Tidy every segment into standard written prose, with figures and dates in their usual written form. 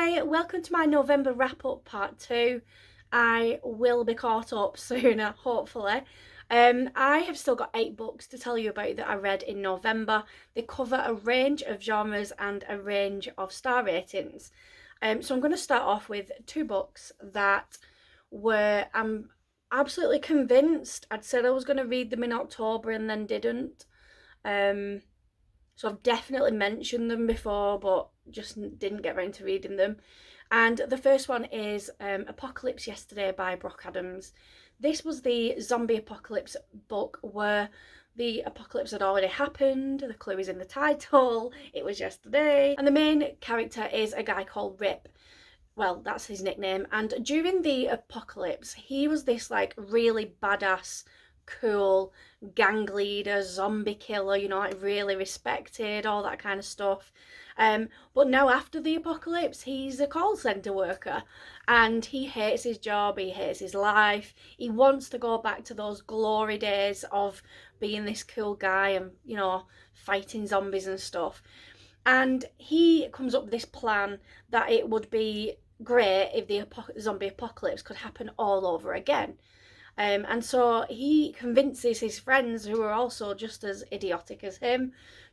Hi, welcome to my November wrap-up part 2. I will be caught up sooner, hopefully. I have still got 8 books to tell you about that I read in November. They cover a range of genres and a range of star ratings. So I'm going to start off with 2 books that I'm absolutely convinced I'd said I was going to read them in October and then didn't. So I've definitely mentioned them before, but just didn't get around to reading them. And the first one is Apocalypse Yesterday by Brock Adams. This was the zombie apocalypse book where the apocalypse had already happened. The clue is in the title. It was yesterday. And the main character is a guy called Rip. Well, that's his nickname. And during the apocalypse, he was this like really badass, cool gang leader, zombie killer, you know, like really respected, all that kind of stuff. But now after the apocalypse, he's a call centre worker and he hates his job, he hates his life. He wants to go back to those glory days of being this cool guy and, you know, fighting zombies and stuff. And he comes up with this plan that it would be great if the zombie apocalypse could happen all over again. And so he convinces his friends, who are also just as idiotic as him,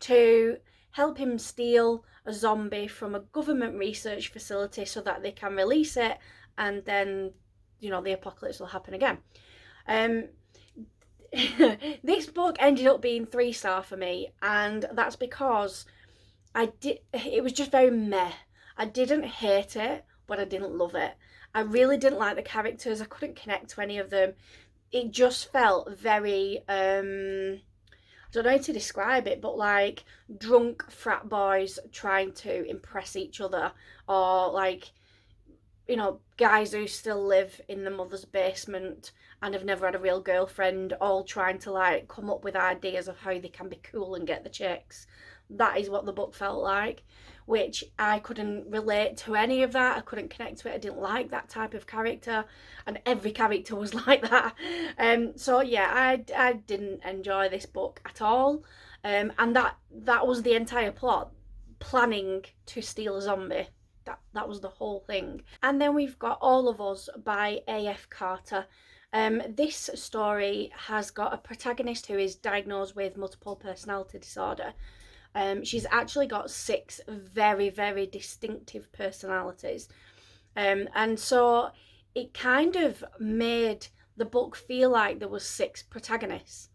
to help him steal a zombie from a government research facility so that they can release it, and then, you know, the apocalypse will happen again. This book ended up being 3-star for me, and that's because it was just very meh. I didn't hate it, but I didn't love it. I really didn't like the characters. I couldn't connect to any of them. It just felt very, I don't know how to describe it, but like drunk frat boys trying to impress each other, or like, you know, guys who still live in the mother's basement and have never had a real girlfriend, all trying to like come up with ideas of how they can be cool and get the chicks. That is what the book felt like, which I couldn't relate to any of that. I couldn't connect to it. I didn't like that type of character, and every character was like that. So yeah, I didn't enjoy this book at all. And that was the entire plot, planning to steal a zombie. That was the whole thing. And then we've got All of Us by A.F. Carter. This story has got a protagonist who is diagnosed with multiple personality disorder. She's actually got 6 very, very distinctive personalities. And so it kind of made the book feel like there was 6 protagonists.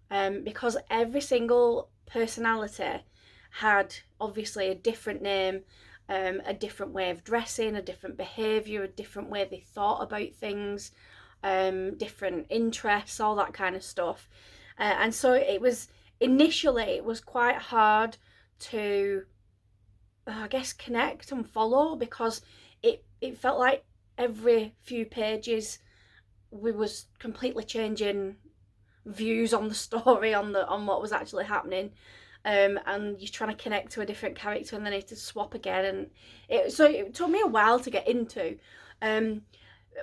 Because every single personality had obviously a different name, a different way of dressing, a different behaviour, a different way they thought about things, different interests, all that kind of stuff. And so initially it was quite hard to, I guess, connect and follow, because it felt like every few pages we was completely changing views on the story, on what was actually happening. And you're trying to connect to a different character and then you have to swap again, and so it took me a while to get into.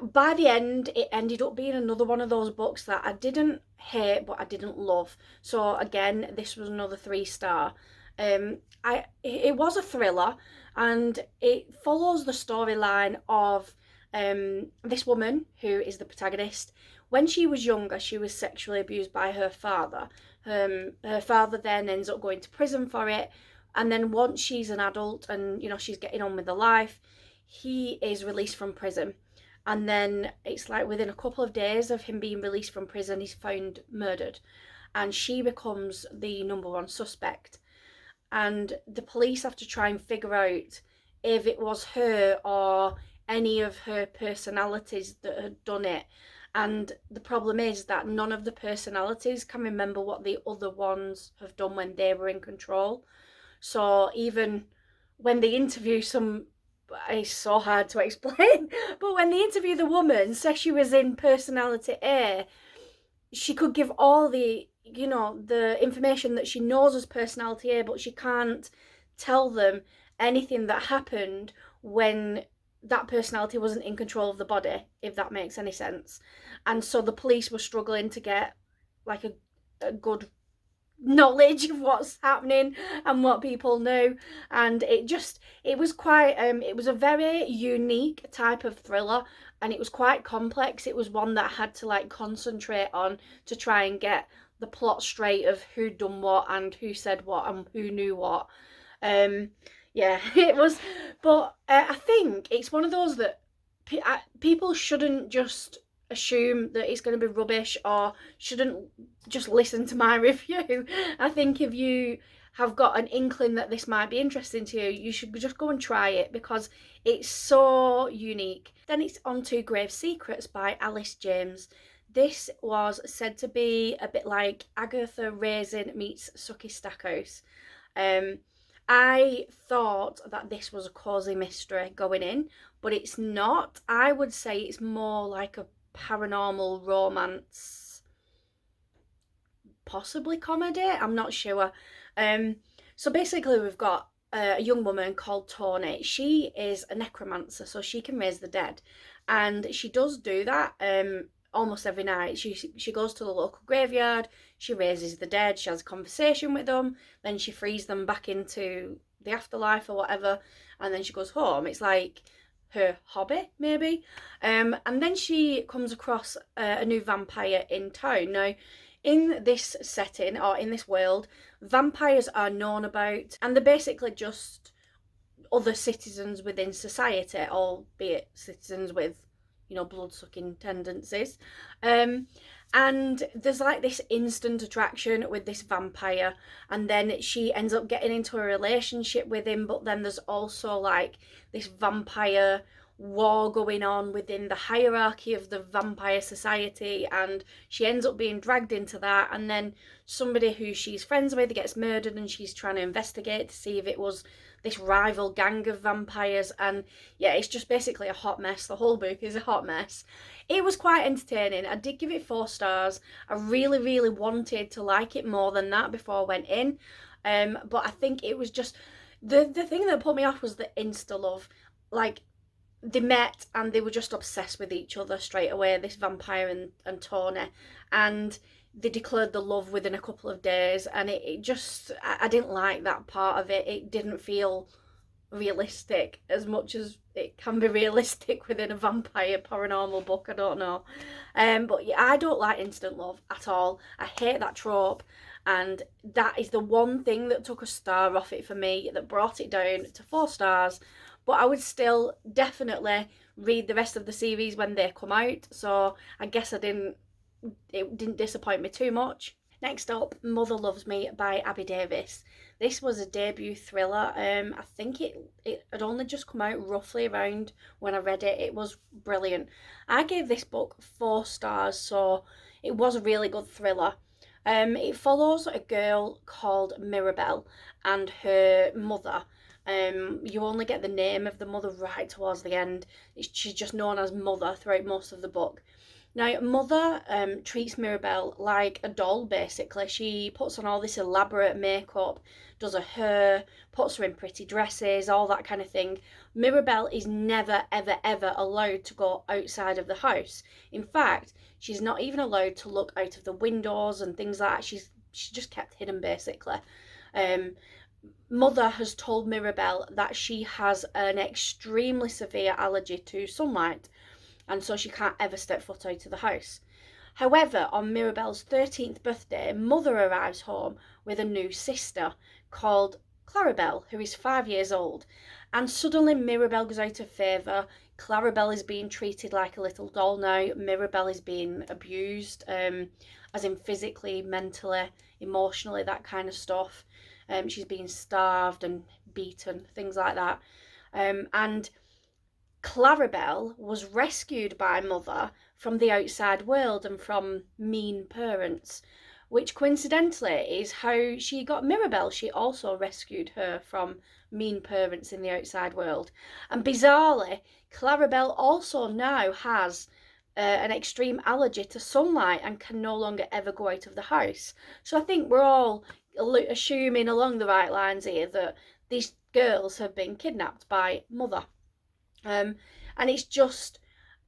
By the end, it ended up being another one of those books that I didn't hate, but I didn't love. So again, this was another 3-star. It was a thriller, and it follows the storyline of this woman who is the protagonist. When she was younger, she was sexually abused by her father. Her father then ends up going to prison for it, and then once she's an adult and, you know, she's getting on with her life, he is released from prison. And then it's like within a couple of days of him being released from prison, he's found murdered, and she becomes the #1 suspect. And the police have to try and figure out if it was her or any of her personalities that had done it. And the problem is that none of the personalities can remember what the other ones have done when they were in control. So even when they interview it's so hard to explain, but when they interview the woman, says she was in personality A, she could give all the, you know, the information that she knows as personality A, but she can't tell them anything that happened when that personality wasn't in control of the body, if that makes any sense. And so the police were struggling to get like a good knowledge of what's happening and what people knew. And it was quite it was a very unique type of thriller, and it was quite complex. It was one that I had to like concentrate on to try and get the plot straight of who done what and who said what and who knew what. Yeah, it was, but I think it's one of those that people shouldn't just assume that it's going to be rubbish, or shouldn't just listen to my review. I think if you have got an inkling that this might be interesting to you, you should just go and try it because it's so unique. Then it's on to Grave Secrets by Alice James. This was said to be a bit like Agatha Raisin meets Suki Stackhouse. I thought that this was a cosy mystery going in, but it's not. I would say it's more like a paranormal romance, possibly comedy. I'm not sure. So basically, we've got a young woman called Tony. She is a necromancer, so she can raise the dead, and she does do that. Almost every night. She goes to the local graveyard, she raises the dead, she has a conversation with them, then she frees them back into the afterlife or whatever, and then she goes home. It's like her hobby, maybe. And then she comes across a new vampire in town. Now, in this setting, or in this world, vampires are known about, and they're basically just other citizens within society, albeit citizens with blood-sucking tendencies. And there's like this instant attraction with this vampire, and then she ends up getting into a relationship with him, but then there's also like this vampire war going on within the hierarchy of the vampire society, and she ends up being dragged into that, and then somebody who she's friends with gets murdered, and she's trying to investigate to see if it was this rival gang of vampires. And yeah, it's just basically a hot mess. The whole book is a hot mess. It was quite entertaining. I did give it 4 stars. I really wanted to like it more than that before I went in, but I think it was just the thing that put me off was the insta love. Like, they met and they were just obsessed with each other straight away, this vampire and Tony, and they declared the love within a couple of days, and it just, I didn't like that part of it. It didn't feel realistic as much as it can be realistic within a vampire paranormal book. I don't know. But yeah, I don't like instant love at all. I hate that trope, and that is the one thing that took a star off it for me, that brought it down to 4 stars. But I would still definitely read the rest of the series when they come out, so I guess it didn't disappoint me too much. Next up, Mother Loves Me by Abby Davis. This was a debut thriller. I think it had only just come out roughly around when I read it. It was brilliant. I gave this book 4 stars, so it was a really good thriller. It follows a girl called Mirabelle and her mother. You only get the name of the mother right towards the end. She's just known as Mother throughout most of the book. Now, Mother treats Mirabelle like a doll, basically. She puts on all this elaborate makeup, does her hair, puts her in pretty dresses, all that kind of thing. Mirabelle is never, ever allowed to go outside of the house. In fact, she's not even allowed to look out of the windows and things like that. She's just kept hidden, basically. Mother has told Mirabelle that she has an extremely severe allergy to sunlight, and so she can't ever step foot out of the house. However, on Mirabelle's 13th birthday, Mother arrives home with a new sister called Clarabelle, who is 5 years old, and suddenly Mirabelle goes out of favour. Clarabelle is being treated like a little doll now. Mirabelle is being abused, as in physically, mentally, emotionally, that kind of stuff. She's being starved and beaten, things like that. And Clarabelle was rescued by Mother from the outside world and from mean parents, which coincidentally is how she got Mirabelle. She also rescued her from mean parents in the outside world. And bizarrely, Clarabelle also now has an extreme allergy to sunlight and can no longer ever go out of the house. So I think we're all assuming along the right lines here that these girls have been kidnapped by Mother. And it's just,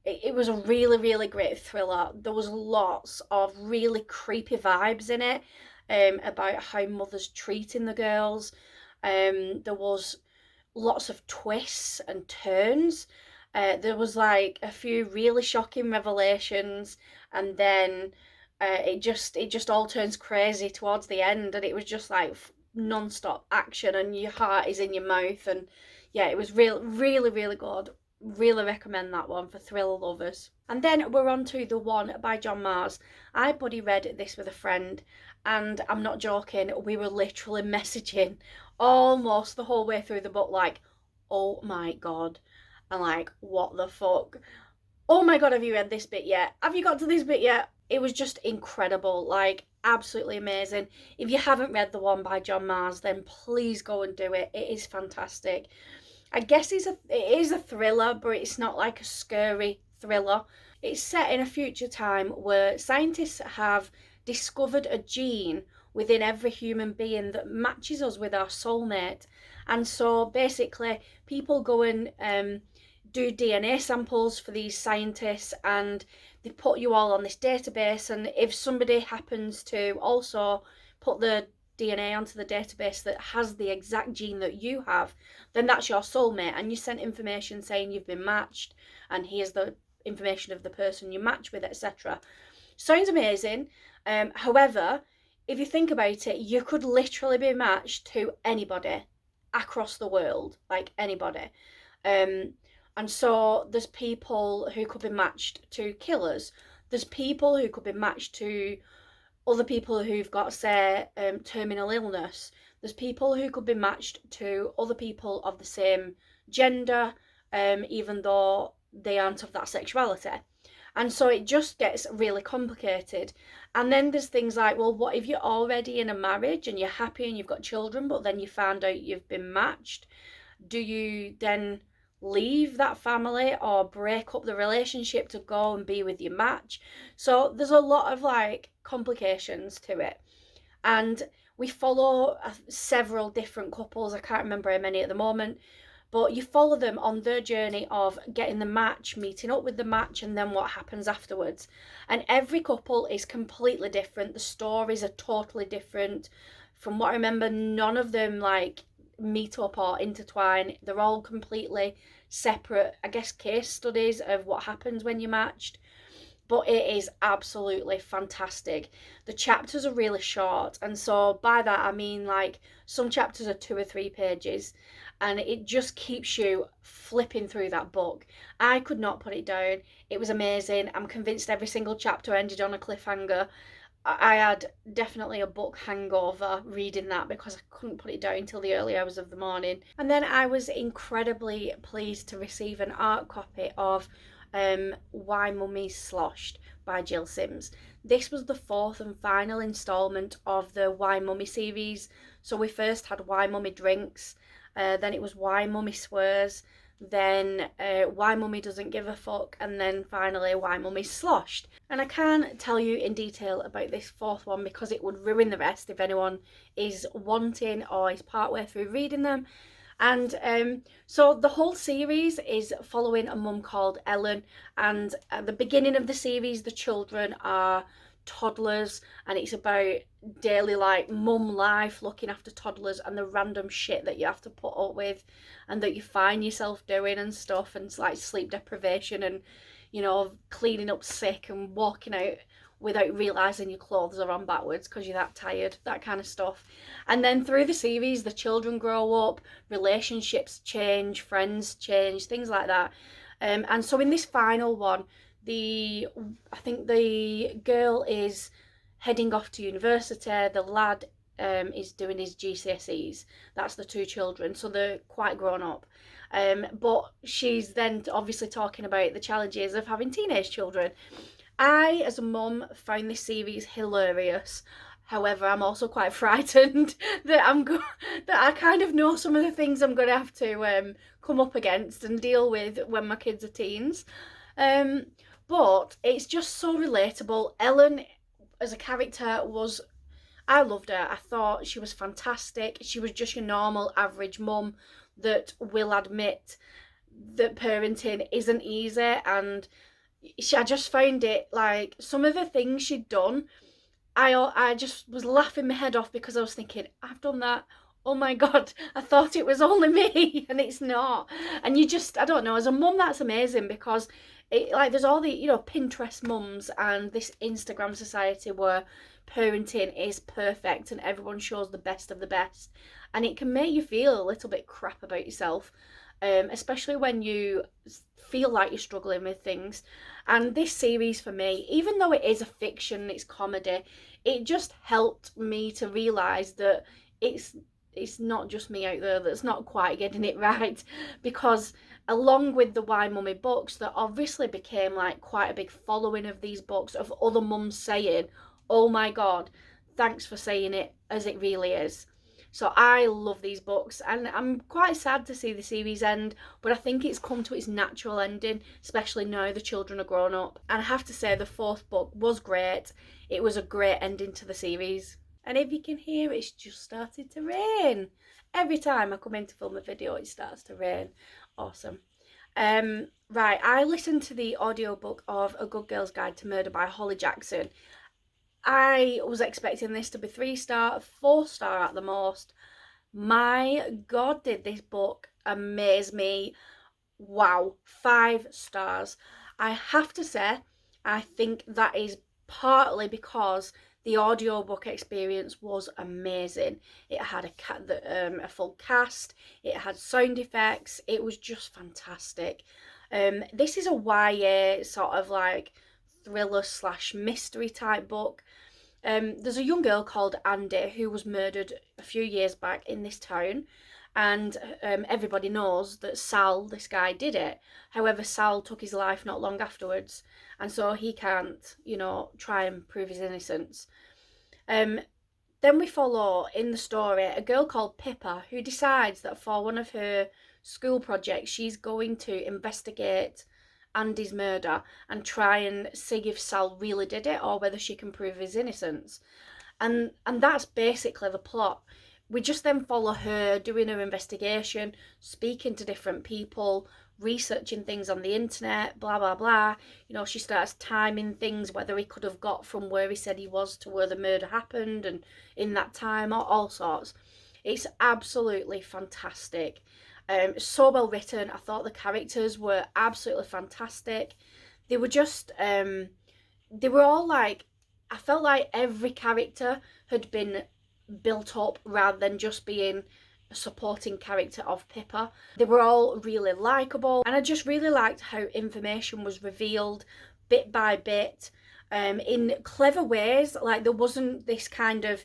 it was a really great thriller. There was lots of really creepy vibes in it. about how mothers treating the girls. There was lots of twists and turns. There was like a few really shocking revelations, and then it just all turns crazy towards the end, and it was just like non-stop action, and your heart is in your mouth. And yeah, it was really, really good. Really recommend that one for thriller lovers. And then we're on to The One by John Mars. I buddy read this with a friend, and I'm not joking, we were literally messaging almost the whole way through the book, like, oh my god, and like, what the fuck? Oh my god, have you read this bit yet? Have you got to this bit yet? It was just incredible, like, absolutely amazing. If you haven't read The One by John Mars, then please go and do it. It is fantastic. I guess it is a thriller, but it's not like a scary thriller. It's set in a future time where scientists have discovered a gene within every human being that matches us with our soulmate. And so basically, people go and do DNA samples for these scientists, and they put you all on this database. And if somebody happens to also put the DNA onto the database that has the exact gene that you have, then that's your soulmate, and you sent information saying you've been matched, and here's the information of the person you match with, etc. Sounds amazing. However, if you think about it, you could literally be matched to anybody across the world, like anybody. And so there's people who could be matched to killers. There's people who could be matched to other people who've got, say, terminal illness. There's people who could be matched to other people of the same gender, even though they aren't of that sexuality. And so it just gets really complicated. And then there's things like, well, what if you're already in a marriage and you're happy and you've got children, but then you found out you've been matched? Do you then leave that family or break up the relationship to go and be with your match? So there's a lot of like complications to it. And we follow several different couples. I can't remember how many at the moment, but you follow them on their journey of getting the match, meeting up with the match, and then what happens afterwards. And every couple is completely different. The stories are totally different. From what I remember, none of them like meet up or intertwine. They're all completely separate, I guess, case studies of what happens when you're matched. But it is absolutely fantastic. The chapters are really short, and so by that I mean like some chapters are 2 or 3 pages, and it just keeps you flipping through that book. I could not put it down. It was amazing. I'm convinced every single chapter ended on a cliffhanger. I had definitely a book hangover reading that because I couldn't put it down until the early hours of the morning. And then I was incredibly pleased to receive an art copy of Why Mummy's Sloshed by Jill Sims. This was the 4th and final instalment of the Why Mummy series. So we first had Why Mummy Drinks, then it was Why Mummy Swears, then Why Mummy Doesn't Give a Fuck, and then finally Why Mummy's Sloshed. And I can't tell you in detail about this 4th one because it would ruin the rest if anyone is wanting or is partway through reading them. And so the whole series is following a mum called Ellen, and at the beginning of the series the children are toddlers, and it's about daily like mum life, looking after toddlers and the random shit that you have to put up with and that you find yourself doing and stuff, and it's like sleep deprivation and, you know, cleaning up sick and walking out without realising your clothes are on backwards because you're that tired, that kind of stuff. And then through the series the children grow up, relationships change, friends change, things like that. And so in this final one, I think the girl is heading off to university, the lad is doing his GCSEs. That's the 2 children, so they're quite grown up. But she's then obviously talking about the challenges of having teenage children. I, as a mum, found this series hilarious. However, I'm also quite frightened that that I kind of know some of the things I'm going to have to come up against and deal with when my kids are teens. But it's just so relatable. Ellen, as a character, I loved her. I thought she was fantastic. She was just your normal, average mum that will admit that parenting isn't easy, and I just found it like some of the things she'd done I just was laughing my head off because I was thinking, I've done that. Oh my God, I thought it was only me and it's not. And you just, I don't know, as a mum, that's amazing because like there's all the, Pinterest mums and this Instagram society where parenting is perfect and everyone shows the best of the best. And it can make you feel a little bit crap about yourself, especially when you feel like you're struggling with things. And this series for me, even though it is a fiction, it's comedy, it just helped me to realise that it's not just me out there that's not quite getting it right, because along with the Why Mummy books, there obviously became like quite a big following of these books, of other mums saying, oh my God, thanks for saying it as it really is. So I love these books and I'm quite sad to see the series end, but I think it's come to its natural ending, especially now the children are grown up. And I have to say the fourth book was great. It was a great ending to the series. And if you can hear, it's just started to rain. Every time I come in to film a video, it starts to rain. Awesome. Right, I listened to the audiobook of A Good Girl's Guide to Murder by Holly Jackson. I was expecting this to be 3-star, 4-star at the most. My God, did this book amaze me. Wow, 5 stars. I have to say, I think that is partly because the audiobook experience was amazing. It had a full cast, it had sound effects, it was just fantastic. This is a YA sort of like thriller / mystery type book. There's a young girl called Andy who was murdered a few years back in this town, and everybody knows that Sal, this guy, did it. However, Sal took his life not long afterwards, and so he can't, try and prove his innocence. Then we follow in the story a girl called Pippa who decides that for one of her school projects she's going to investigate Andy's murder and try and see if Sal really did it or whether she can prove his innocence. And that's basically the plot. We just then follow her doing her investigation, speaking to different people, researching things on the internet, blah blah blah. She starts timing things, whether he could have got from where he said he was to where the murder happened and in that time, or all sorts. It's absolutely fantastic. So well written. I thought the characters were absolutely fantastic. They were just they were all like, I felt like every character had been built up rather than just being a supporting character of Pippa. They were all really likeable, and I just really liked how information was revealed bit by bit, in clever ways. Like there wasn't this kind of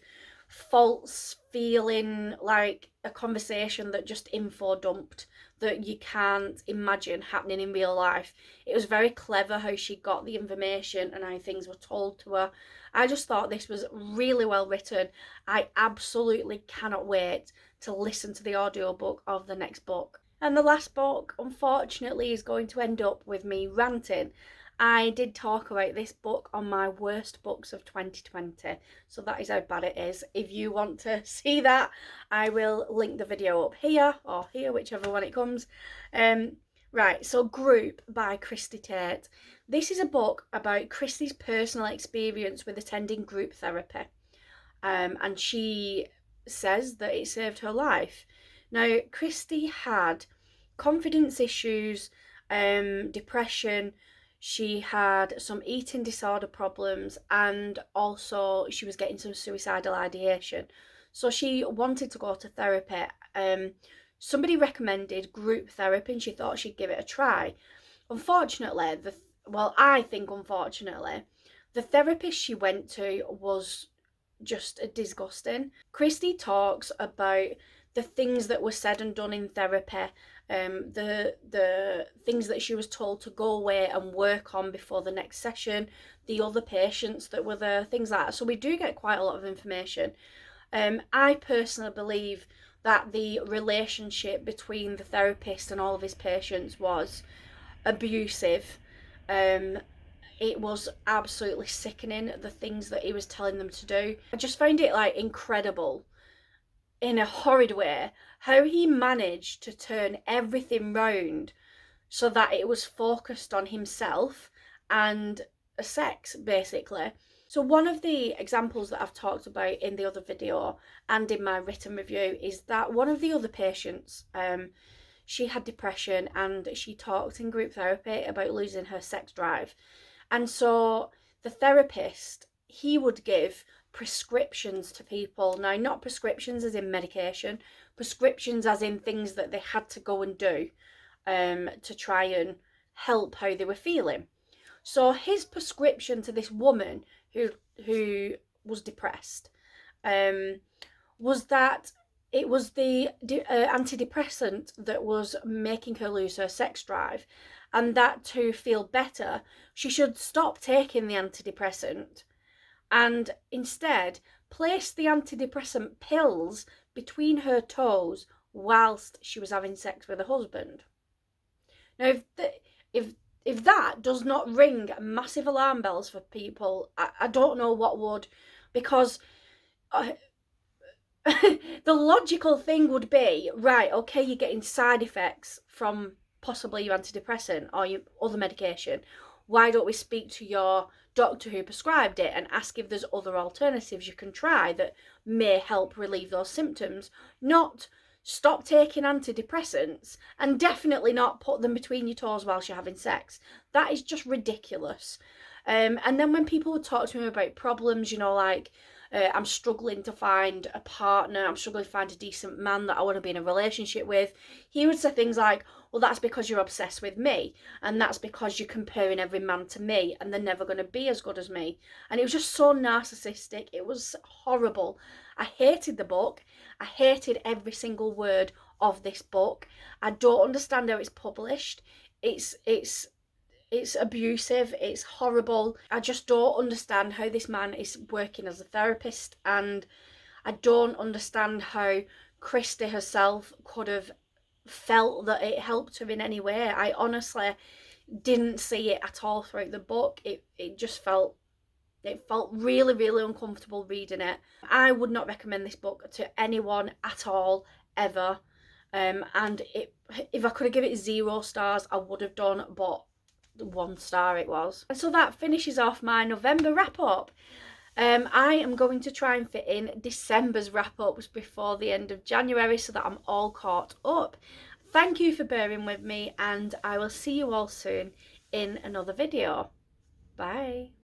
false feeling like a conversation that just info dumped that you can't imagine happening in real life. It was very clever how she got the information and how things were told to her. I just thought this was really well written. I absolutely cannot wait to listen to the audiobook of the next book. And the last book, unfortunately, is going to end up with me ranting. I did talk about this book on my worst books of 2020, so that is how bad it is. If you want to see that, I will link the video up here or here, whichever one it comes. Right, so Group by Christy Tate. This is a book about Christy's personal experience with attending group therapy, and she says that it saved her life. Now, Christy had confidence issues, depression. She had some eating disorder problems, and also she was getting some suicidal ideation. So she wanted to go to therapy. Somebody recommended group therapy and she thought she'd give it a try. Unfortunately, I think unfortunately, the therapist she went to was just disgusting. Christy talks about the things that were said and done in therapy, the things that she was told to go away and work on before the next session, the other patients that were there, things like that. So we do get quite a lot of information. I personally believe that the relationship between the therapist and all of his patients was abusive. It was absolutely sickening, the things that he was telling them to do. I just found it like incredible, in a horrid way, how he managed to turn everything round so that it was focused on himself and sex, basically. So one of the examples that I've talked about in the other video and in my written review is that one of the other patients, she had depression, and she talked in group therapy about losing her sex drive. And so the therapist, he would give prescriptions to people. Now, not prescriptions as in medication, prescriptions as in things that they had to go and do to try and help how they were feeling. So his prescription to this woman who was depressed was that it was the antidepressant that was making her lose her sex drive, and that to feel better, she should stop taking the antidepressant and instead place the antidepressant pills between her toes whilst she was having sex with her husband. Now, if that does not ring massive alarm bells for people, I don't know what would, because the logical thing would be, right, okay, you're getting side effects from possibly your antidepressant or your other medication. Why don't we speak to your doctor who prescribed it and ask if there's other alternatives you can try that may help relieve those symptoms? Not stop taking antidepressants, and definitely not put them between your toes whilst you're having sex. That is just ridiculous. And then when people would talk to me about problems, like I'm struggling to find a partner, I'm struggling to find a decent man that I want to be in a relationship with, he would say things like, well, that's because you're obsessed with me, and that's because you're comparing every man to me, and they're never going to be as good as me. And it was just so narcissistic. It was horrible. I hated the book. I hated every single word of this book. I don't understand how it's published. It's abusive, it's horrible. I just don't understand how this man is working as a therapist, and I don't understand how Christy herself could have felt that it helped her in any way. I honestly didn't see it at all throughout the book. It just felt really, really uncomfortable reading it. I would not recommend this book to anyone at all, ever. And if I could have given it 0 stars, I would have done, but 1 star it was. And so that finishes off my November wrap up. I am going to try and fit in December's wrap ups before the end of January so that I'm all caught up. Thank you for bearing with me, and I will see you all soon in another video. Bye.